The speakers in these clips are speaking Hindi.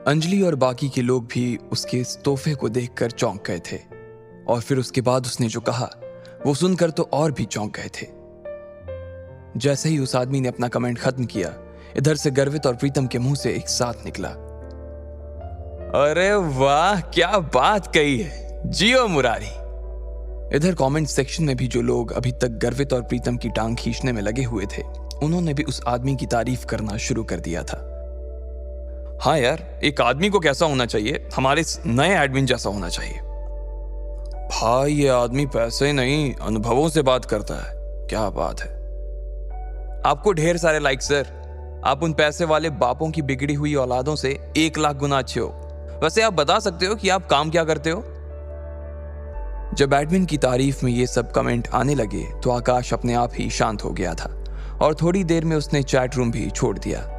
अंजलि और बाकी के लोग भी उसके इस तोहफे को देखकर चौंक गए थे और फिर उसके बाद उसने जो कहा वो सुनकर तो और भी चौंक गए थे। जैसे ही उस आदमी ने अपना कमेंट खत्म किया, इधर से गर्वित और प्रीतम के मुंह से एक साथ निकला, अरे वाह क्या बात कही है, जियो मुरारी। इधर कमेंट सेक्शन में भी जो लोग अभी तक गर्वित और प्रीतम की टांग खींचने में लगे हुए थे, उन्होंने भी उस आदमी की तारीफ करना शुरू कर दिया था। हाँ यार, एक आदमी को कैसा होना चाहिए, हमारे नए एडमिन जैसा होना चाहिए। भाई ये आदमी पैसे नहीं अनुभवों से बात करता है, क्या बात है। आपको ढेर सारे लाइक सर, आप उन पैसे वाले बापों की बिगड़ी हुई औलादों से 1 लाख गुना अच्छे हो। वैसे आप बता सकते हो कि आप काम क्या करते हो? जब एडमिन की तारीफ में ये सब कमेंट आने लगे तो आकाश अपने आप ही शांत हो गया था और थोड़ी देर में उसने चैट रूम भी छोड़ दिया।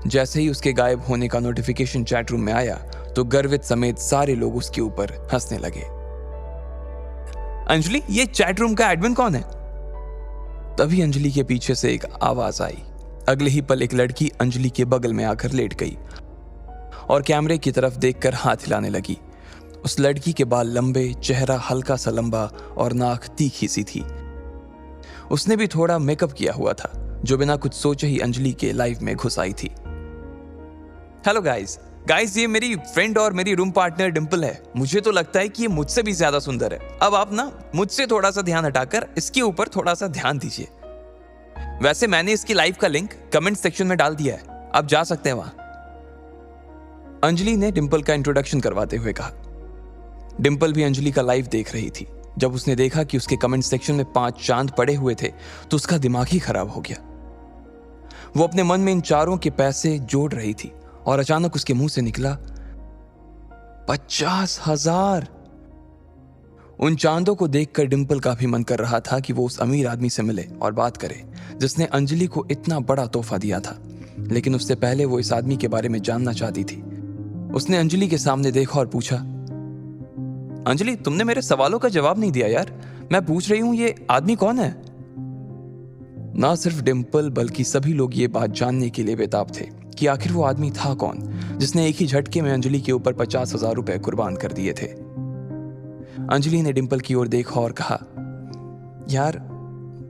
जैसे ही उसके गायब होने का नोटिफिकेशन चैट रूम में आया तो गर्वित समेत सारे लोग उसके ऊपर हंसने लगे। अंजलि, ये चैट रूम का एडमिन कौन है? तभी अंजलि के पीछे से एक आवाज आई। अगले ही पल एक लड़की अंजलि के बगल में आकर लेट गई और कैमरे की तरफ देखकर हाथ हिलाने लगी। उस लड़की के बाल लंबे, चेहरा हल्का सा लंबा और नाक तीखी सी थी। उसने भी थोड़ा मेकअप किया हुआ था, जो बिना कुछ सोचे ही अंजलि के लाइव में घुस आई थी। हेलो गाइस, ये मेरी फ्रेंड और मेरी रूम पार्टनर डिंपल है। मुझे तो लगता है कि ये मुझसे भी ज्यादा सुंदर है। अब आप ना मुझसे थोड़ा सा ध्यान हटाकर इसके ऊपर थोड़ा सा ध्यान दीजिए। वैसे मैंने इसकी लाइव का लिंक कमेंट सेक्शन में डाल दिया है, आप जा सकते हैं वहां। अंजलि ने डिंपल का इंट्रोडक्शन करवाते हुए कहा। डिंपल भी अंजलि का लाइव देख रही थी। जब उसने देखा कि उसके कमेंट सेक्शन में 5 चांद पड़े हुए थे तो उसका दिमाग ही खराब हो गया। वो अपने मन में इन चारों के पैसे जोड़ रही थी और अचानक उसके मुंह से निकला 50,000। उन चांदों को देखकर डिंपल का भी मन कर रहा था कि वो उस अमीर आदमी से मिले और बात करे जिसने अंजलि को इतना बड़ा तोहफा दिया था। लेकिन उससे पहले वो इस आदमी के बारे में जानना चाहती थी। उसने अंजलि के सामने देखा और पूछा, अंजलि, तुमने मेरे सवालों का जवाब नहीं दिया यार। मैं पूछ रही हूं ये आदमी कौन है? ना सिर्फ डिंपल बल्कि सभी लोग ये बात जानने के लिए बेताब थे कि आखिर वो आदमी था कौन जिसने एक ही झटके में अंजलि के ऊपर 50,000 रुपए कुर्बान कर दिए थे। अंजलि ने डिंपल की ओर देखा और कहा, यार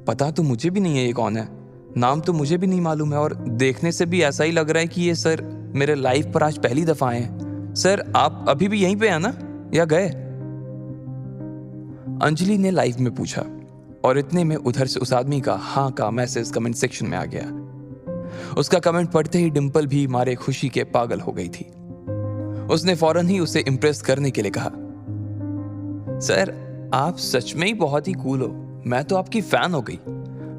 पता तो मुझे भी नहीं है ये कौन है, नाम तो मुझे भी नहीं मालूम है और देखने से भी ऐसा ही लग रहा है कि ये सर मेरे लाइफ पर आज पहली दफा आए हैं। सर आप अभी भी यहीं पे हैं ना या गए? अंजलि ने लाइव में पूछा और इतने में उधर से उस आदमी का हाँ का मैसेज कमेंट सेक्शन में आ गया। उसका कमेंट पढ़ते ही डिंपल भी मारे खुशी के पागल हो गई थी। उसने फौरन ही उसे इम्प्रेस करने के लिए कहा, सर आप सच में ही बहुत ही कूल हो, मैं तो आपकी फैन हो गई।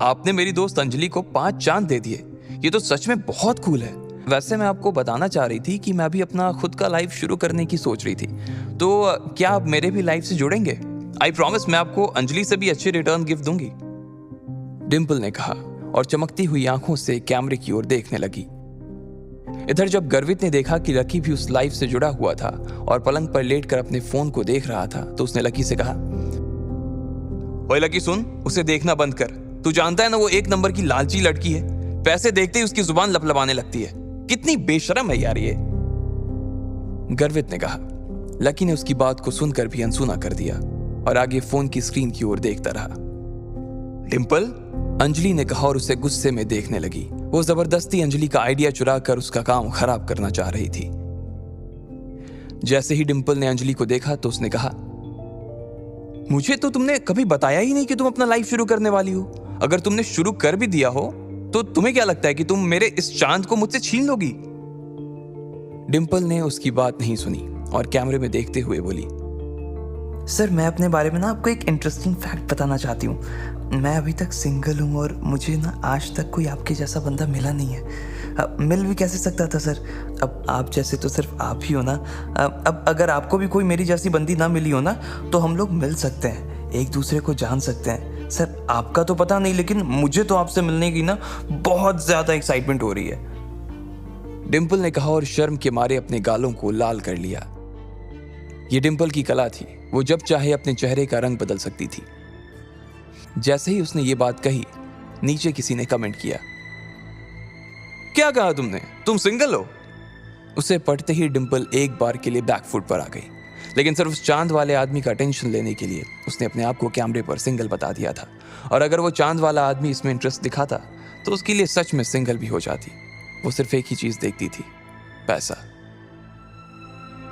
आपने मेरी दोस्त अंजलि को 5 चांद दे दिए, ये तो सच में बहुत कूल है। वैसे मैं आपको बताना चाह रही थी कि मैं भी अपना खुद का लाइव शुरू करने की सोच रही थी, तो क्या आप मेरे भी लाइव से जुड़ेंगे? आई प्रॉमिस मैं आपको अंजलि से भी अच्छी रिटर्न गिफ्ट दूंगी, डिंपल ने कहा और चमकती हुई आंखों से कैमरे की ओर देखने लगी। इधर जब गर्वित ने देखा कि लकी भी उस लाइव से जुड़ा हुआ था और पलंग पर लेटकर अपने फोन को देख रहा था तो उसने लकी से कहा, ओए लकी सुन, उसे देखना बंद कर। तू जानता है ना वो 1 नंबर की लालची लड़की है, पैसे देखते ही उसकी जुबान लपलपाने लगती है। कितनी बेशरम है यार ये, गर्वित ने कहा। लकी ने उसकी बात को सुनकर भी अनसुना कर दिया और आगे फोन की स्क्रीन की ओर देखता रहा। डिंपल, अंजलि ने कहा और उसे गुस्से में देखने लगी। वो जबरदस्ती अंजलि का आइडिया चुरा कर उसका काम खराब करना चाह रही थी। जैसे ही डिंपल ने अंजलि को देखा तो उसने कहा, मुझे तो तुमने कभी बताया ही नहीं कि तुम अपना लाइफ शुरू करने वाली हो। अगर तुमने शुरू कर भी दिया हो तो तुम्हें क्या लगता है कि तुम मेरे इस चांद को मुझसे छीन लोगी? डिंपल ने उसकी बात नहीं सुनी और कैमरे में देखते हुए बोली, सर मैं अपने बारे में ना आपको एक इंटरेस्टिंग फैक्ट बताना चाहती हूँ। मैं अभी तक सिंगल हूँ और मुझे ना आज तक कोई आपके जैसा बंदा मिला नहीं है। मिल भी कैसे सकता था सर, अब आप जैसे तो सिर्फ आप ही हो ना। अब अगर आपको भी कोई मेरी जैसी बंदी ना मिली हो ना तो हम लोग मिल सकते हैं, एक दूसरे को जान सकते हैं। सर आपका तो पता नहीं, लेकिन मुझे तो आपसे मिलने की ना बहुत ज़्यादा एक्साइटमेंट हो रही है, डिंपल ने कहा और शर्म के मारे अपने गालों को लाल कर लिया। ये डिंपल की कला थी, वो जब चाहे अपने चेहरे का रंग बदल सकती थी। जैसे ही उसने ये बात कही, नीचे किसी ने कमेंट किया, क्या कहा तुमने, तुम सिंगल हो? उसे पढ़ते ही डिम्पल एक बार के लिए बैकफुट पर आ गई, लेकिन सिर्फ उस चांद वाले आदमी का अटेंशन लेने के लिए उसने अपने आप को कैमरे पर सिंगल बता दिया था। और अगर वो चांद वाला आदमी इसमें इंटरेस्ट दिखाता तो उसके लिए सच में सिंगल भी हो जाती। वो सिर्फ एक ही चीज देखती थी, पैसा।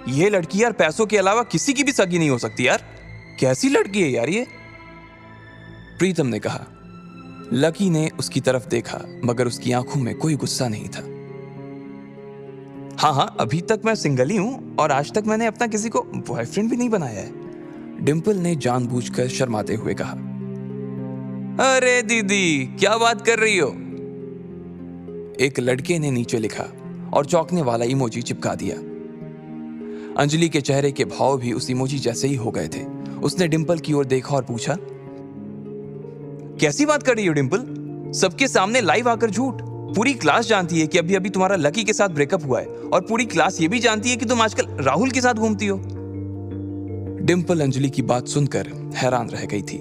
ये लड़की यार पैसों के अलावा किसी की भी सगी नहीं हो सकती यार। कैसी लड़की है यार ये, प्रीतम ने कहा। लकी ने उसकी तरफ देखा मगर उसकी आंखों में कोई गुस्सा नहीं था। हाँ, अभी तक मैं सिंगल ही हूं और आज तक मैंने अपना किसी को बॉयफ्रेंड भी नहीं बनाया है, डिम्पल ने जानबूझकर शर्माते हुए कहा। अरे दीदी, क्या बात कर रही हो, एक लड़के ने नीचे लिखा और चौंकने वाला इमोजी चिपका दिया। अंजलि के चेहरे के भाव भी उस इमोजी जैसे ही हो गए थे। उसने डिम्पल की ओर देखा और पूछा, कैसी बात कर रही हो डिम्पल? सबके सामने लाइव आकर झूठ। पूरी क्लास जानती है कि अभी अभी तुम्हारा लकी के साथ ब्रेकअप हुआ है और पूरी क्लास ये भी जानती है कि तुम आजकल राहुल के साथ घूमती हो। डिम्पल अंजलि की बात सुनकर हैरान रह गई थी।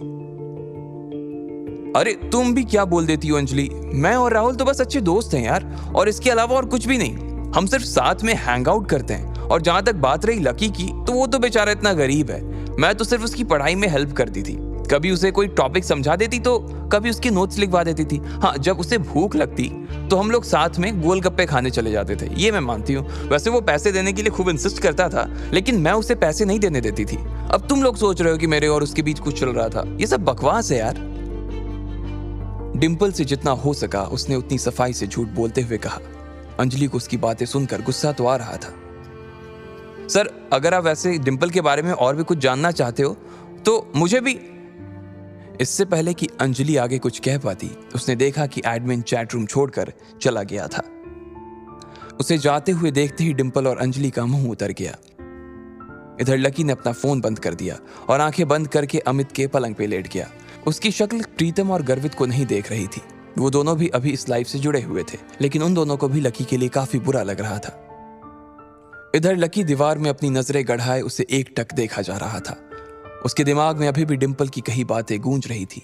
अरे तुम भी क्या बोल देती हो अंजलि, मैं और राहुल तो बस अच्छे दोस्त हैं यार, और इसके अलावा और कुछ भी नहीं। हम सिर्फ साथ में हैंग आउट करते हैं। और जहां तक बात रही लकी की, तो वो तो बेचारा इतना गरीब है। मैं तो सिर्फ उसकी पढ़ाई में हेल्प करती थी, कभी उसे कोई टॉपिक समझा देती तो कभी उसके नोट्स लिखवा देती थी। हाँ, जब उसे भूख लगती तो हम लोग साथ में गोलगप्पे खाने चले जाते थे, ये मैं मानती हूँ। वैसे वो पैसे देने के लिए खूब इंसिस्ट करता था, लेकिन मैं उसे पैसे नहीं देने देती थी। अब तुम लोग सोच रहे हो कि मेरे और उसके बीच कुछ चल रहा था, ये सब बकवास है यार। डिम्पल से जितना हो सका उसने उतनी सफाई से झूठ बोलते हुए कहा। अंजलि को उसकी बातें सुनकर गुस्सा तो आ रहा था। सर, अगर आप वैसे डिम्पल के बारे में और भी कुछ जानना चाहते हो तो मुझे भी। इससे पहले कि अंजलि आगे कुछ कह पाती, उसने देखा कि एडमिन चैट रूम छोड़कर चला गया था। उसे जाते हुए देखते ही डिम्पल और अंजलि का मुंह उतर गया। इधर लकी ने अपना फोन बंद कर दिया और आंखें बंद करके अमित के पलंग पे लेट गया। उसकी शक्ल प्रीतम और गर्वित को नहीं देख रही थी। वो दोनों भी अभी इस लाइफ से जुड़े हुए थे, लेकिन उन दोनों को भी लकी के लिए काफी बुरा लग रहा था। इधर लकी दीवार में अपनी नजरें गड़ाए उसे एकटक देखा जा रहा था। उसके दिमाग में अभी भी डिम्पल की कही बातें गूंज रही थी।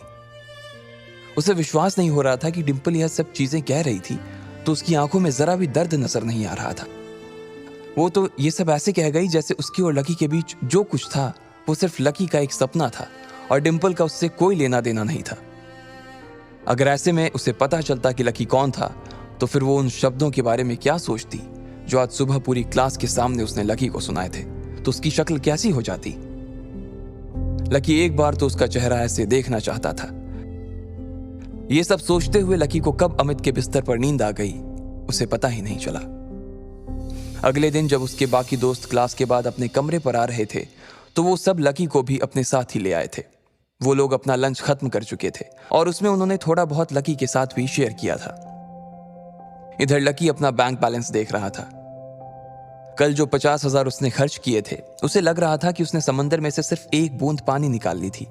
उसे विश्वास नहीं हो रहा था कि डिम्पल यह सब चीजें कह रही थी तो उसकी आंखों में जरा भी दर्द नजर नहीं आ रहा था। वो तो ये सब ऐसे कह गई जैसे उसकी और लकी के बीच जो कुछ था वो सिर्फ लकी का एक सपना था और डिम्पल का उससे कोई लेना देना नहीं था। अगर ऐसे में उसे पता चलता कि लकी कौन था तो फिर वो उन शब्दों के बारे में क्या सोचती जो आज सुबह पूरी क्लास के सामने उसने लकी को सुनाए थे। तो उसकी शक्ल कैसी हो जाती। लकी एक बार तो उसका चेहरा ऐसे देखना चाहता था। ये सब सोचते हुए लकी को कब अमित के बिस्तर पर नींद आ गई उसे पता ही नहीं चला। अगले दिन जब उसके बाकी दोस्त क्लास के बाद अपने कमरे पर आ रहे थे तो वो सब लकी को भी अपने साथ ही ले आए थे। वो लोग अपना लंच खत्म कर चुके थे और उसमें उन्होंने थोड़ा बहुत लकी के साथ भी शेयर किया था। इधर लकी अपना बैंक बैलेंस देख रहा था। कल जो 50,000 उसने खर्च किए थे उसे लग रहा था कि उसने समंदर में से सिर्फ एक बूंद पानी निकाल ली थी।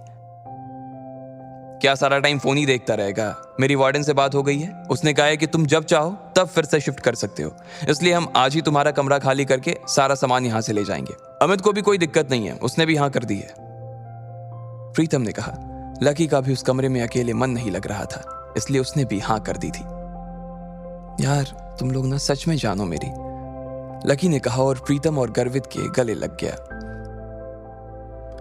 क्या सारा टाइम फोन ही देखता रहेगा? मेरी वार्डन से बात हो गई है, उसने कहा है कि तुम जब चाहो तब फिर से शिफ्ट कर सकते हो, इसलिए हम आज ही तुम्हारा कमरा खाली करके सारा सामान यहां से ले जाएंगे। अमित को भी कोई दिक्कत नहीं है, उसने भी हाँ कर दी है, प्रीतम ने कहा। लकी का भी उस कमरे में अकेले मन नहीं लग रहा था, इसलिए उसने भी हाँ कर दी थी। यार तुम लोग ना सच में जानो मेरी, लकी ने कहा और प्रीतम और गर्वित के गले लग गया।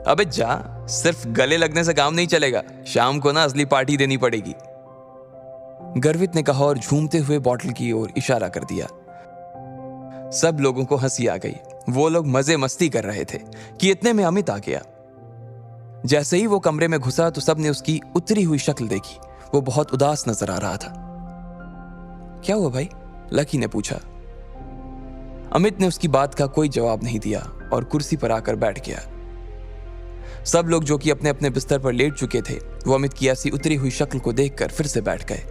अबे जा, सिर्फ गले लगने से काम नहीं चलेगा, शाम को ना असली पार्टी देनी पड़ेगी, गर्वित ने कहा और झूमते हुए बॉटल की ओर इशारा कर दिया। सब लोगों को हंसी आ गई। वो लोग मजे मस्ती कर रहे थे कि इतने में अमित आ गया। जैसे ही वो कमरे में घुसा तो सबने उसकी उतरी हुई शक्ल देखी। वो बहुत उदास नजर आ रहा था। क्या हुआ भाई? लकी ने पूछा। अमित ने उसकी बात का कोई जवाब नहीं दिया और कुर्सी पर आकर बैठ गया। सब लोग जो कि अपने अपने बिस्तर पर लेट चुके थे वो अमित की ऐसी उतरी हुई शक्ल को देखकर फिर से बैठ गए।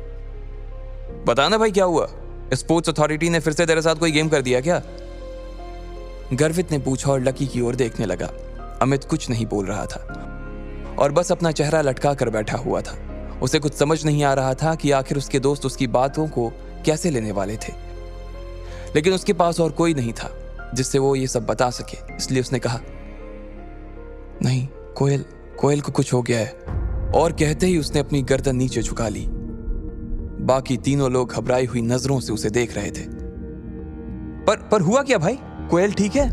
बताना भाई क्या हुआ? स्पोर्ट्स अथॉरिटी ने फिर से तेरे साथ कोई गेम कर दिया क्या? गर्वित ने पूछा और लकी की ओर देखने लगा। अमित कुछ नहीं बोल रहा था और बस अपना चेहरा लटका कर बैठा हुआ था। उसे कुछ समझ नहीं आ रहा था कि आखिर उसके दोस्त उसकी बातों को कैसे लेने वाले थे, लेकिन उसके पास और कोई नहीं था जिससे वो ये सब बता सके, इसलिए उसने कहा, नहीं कोयल को कुछ हो गया है, और कहते ही उसने अपनी गर्दन नीचे झुका ली। बाकी तीनों लोग घबराई हुई नजरों से उसे देख रहे थे। पर हुआ क्या भाई? कोयल ठीक है?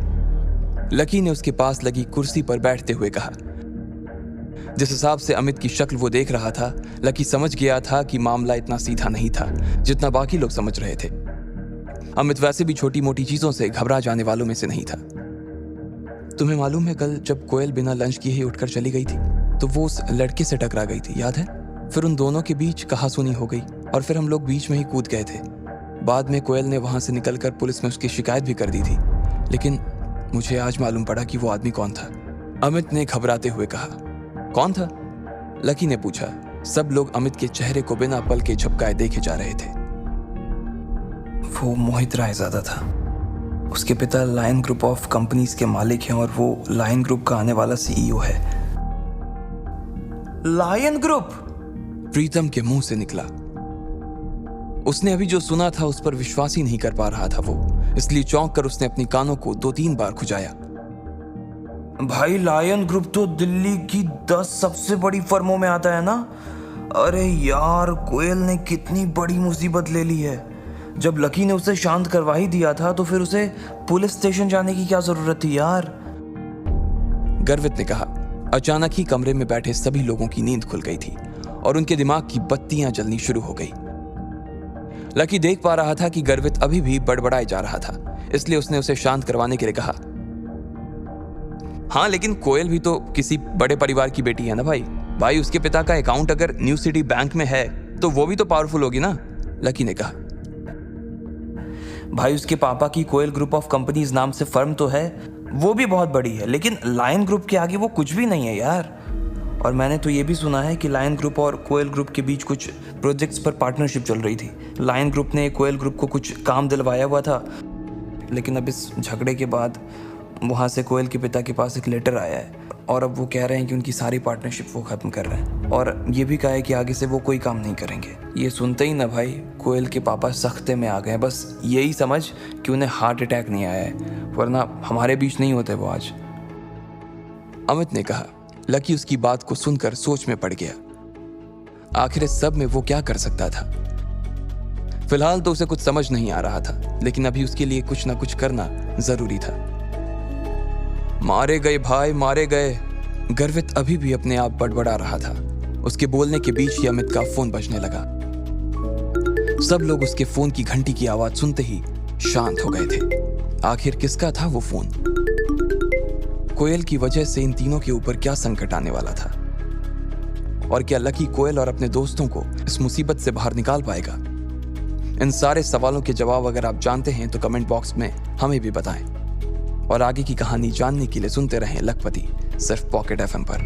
लकी ने उसके पास लगी कुर्सी पर बैठते हुए कहा। जिस हिसाब से अमित की शक्ल वो देख रहा था, लकी समझ गया था कि मामला इतना सीधा नहीं था जितना बाकी लोग समझ रहे थे। अमित वैसे भी छोटी मोटी चीजों से घबरा जाने वालों में से नहीं था। तुम्हें मालूम है, कल जब कोयल बिना लंच किए ही उठकर चली गई थी तो वो उस लड़के से टकरा गई थी, याद है? फिर उन दोनों के बीच कहासुनी हो गई और फिर हम लोग बीच में ही कूद गए थे। बाद में कोयल ने वहां से निकलकर पुलिस में उसकी शिकायत भी कर दी थी, लेकिन मुझे आज मालूम पड़ा कि वो आदमी कौन था। अमित ने घबराते हुए कहा। कौन था? लकी ने पूछा। सब लोग अमित के चेहरे को बिना पल के झपकाए देखे जा रहे थे। वो मोहित रायजादा था। उसके पिता लायन ग्रुप ऑफ कंपनीज के मालिक हैं और वो लायन ग्रुप का आने वाला सीईओ है। Lion group? प्रीतम के मुंह से निकला। उसने अभी जो सुना था उस पर विश्वास ही नहीं कर पा रहा था वो, इसलिए चौंक कर उसने अपनी कानों को 2-3 बार खुजाया। भाई, लायन ग्रुप तो दिल्ली की 10 सबसे बड़ी फर्मों में आता है ना? अरे यार, कोयल ने कितनी बड़ी मुसीबत ले ली है। जब लकी ने उसे शांत करवा ही दिया था तो फिर उसे पुलिस स्टेशन जाने की क्या जरूरत थी यार? गर्वित ने कहा। अचानक ही कमरे में बैठे सभी लोगों की नींद खुल गई थी और उनके दिमाग की बत्तियां जलनी शुरू हो गई। लकी देख पा रहा था कि गर्वित अभी भी बड़बड़ाए जा रहा था, इसलिए उसने उसे शांत करवाने के लिए कहा। हाँ, लेकिन कोयल भी तो किसी बड़े परिवार की बेटी है ना भाई। उसके पिता का अकाउंट अगर न्यू सिटी बैंक में है तो वो भी तो पावरफुल होगी ना, लकी ने कहा। भाई, उसके पापा की कोयल ग्रुप ऑफ कंपनीज नाम से फर्म तो है, वो भी बहुत बड़ी है, लेकिन लायन ग्रुप के आगे वो कुछ भी नहीं है यार। और मैंने तो ये भी सुना है कि लायन ग्रुप और कोयल ग्रुप के बीच कुछ प्रोजेक्ट्स पर पार्टनरशिप चल रही थी। लायन ग्रुप ने कोयल ग्रुप को कुछ काम दिलवाया हुआ था, लेकिन अब इस झगड़े के बाद वहाँ से कोयल के पिता के पास एक लेटर आया है और अब वो कह रहे हैं कि उनकी सारी पार्टनरशिप वो ख़त्म कर रहे हैं और ये भी कहा है कि आगे से वो कोई काम नहीं करेंगे। ये सुनते ही ना भाई, कोयल के पापा सख्ते में आ गए। बस यही समझ कि उन्हें हार्ट अटैक नहीं आया है, वरना हमारे बीच नहीं होते वो आज, अमित ने कहा। लकी उसकी बात को सुनकर सोच में पड़ गया। आखिर इस सब में वो क्या कर सकता था? फिलहाल तो उसे कुछ समझ नहीं आ रहा था, लेकिन अभी उसके लिए कुछ ना कुछ करना जरूरी था। मारे गए भाई, मारे गए। गर्वित अभी भी अपने आप बड़बड़ा रहा था। उसके बोलने के बीच ही अमित का फोन बजने लगा। सब लोग उसके फोन की घंटी की आवाज सुनते ही शांत हो गए थे। आखिर किसका था वो फोन? कोयल की वजह से इन तीनों के ऊपर क्या संकट आने वाला था? और क्या लकी कोयल और अपने दोस्तों को इस मुसीबत से बाहर निकाल पाएगा? इन सारे सवालों के जवाब अगर आप जानते हैं तो कमेंट बॉक्स में हमें भी बताएं। और आगे की कहानी जानने के लिए सुनते रहें लखपति, सिर्फ पॉकेट FM पर।